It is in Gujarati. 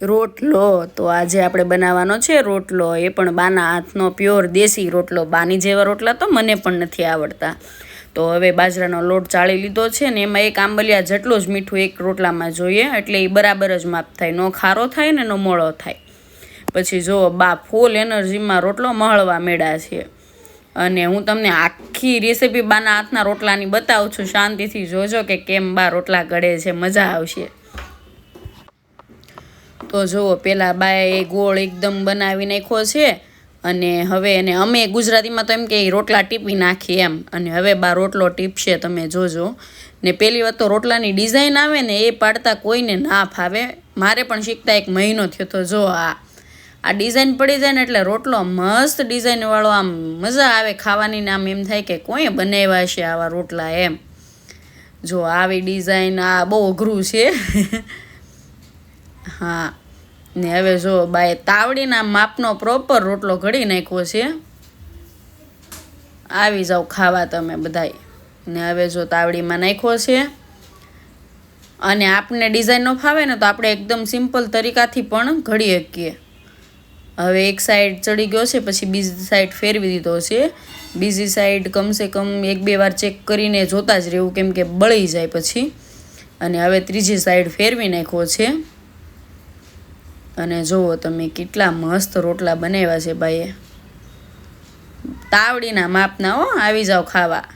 રોટલો તો આજે આપણે બનાવવાનો છે રોટલો, એ પણ બાના હાથનો પ્યોર દેશી રોટલો. બાની જેવા રોટલા તો મને પણ નથી આવડતા. તો હવે બાજરાનો લોટ ચાળી લીધો છે ને એમાં એક આંબલિયા જેટલું જ મીઠું એક રોટલામાં જોઈએ, એટલે એ બરાબર જ માપ થાય, નો ખારો થાય ને નો મોળો થાય. પછી જો બા ફૂલ એનર્જીમાં રોટલો મહળવા મેળા છે. અને હું તમને આખી રેસીપી બાના હાથના રોટલાની બતાવું છું, શાંતિથી જોજો કે કેમ બા રોટલા ઘડે છે, મજા આવશે. તો જુઓ પહેલાં બાએ ગોળ એકદમ બનાવી નાખ્યો છે, અને હવે એને અમે ગુજરાતીમાં તો એમ કે રોટલા ટીપી નાખી એમ, અને હવે બા રોટલો ટીપશે, તમે જોજો. ને પહેલી વાત તો રોટલાની ડિઝાઇન આવે ને એ પાડતા કોઈને ના ફાવે. મારે પણ શીખતા 1 મહિનો થયો. તો જો આ ડિઝાઇન પડી જાય ને એટલે રોટલો મસ્ત ડિઝાઇનવાળો, આમ મજા આવે ખાવાની ને, આમ એમ થાય કે કોઈ બનાવ્યા છે આવા રોટલા એમ. જો આવી ડિઝાઇન આ બહુ અઘરું છે. હા, ને હવે જો બાએ તાવડીના માપનો પ્રોપર રોટલો ઘડી નાખ્યો છે. આવી જાઓ ખાવા તમે બધાય. ને હવે જો તાવડીમાં નાખ્યો છે. અને આપને ડિઝાઇન ન ફાવે ને તો આપણે એકદમ સિમ્પલ તરીકાથી પણ ઘડી શકીએ. હવે એક સાઈડ ચડી ગયો છે, પછી બીજી સાઈડ ફેરવી દીધો છે. બીજી સાઈડ કમસે કમ 1-2 વાર ચેક કરીને જોતા જ રહેવું, કેમ કે બળી જાય પછી. અને હવે ત્રીજી સાઈડ ફેરવી નાખ્યો છે. અને જુઓ તમે કેટલા મસ્ત રોટલા બનાવ્યા છે બાઈએ, તાવડીના માપના. આવી જાઓ ખાવા.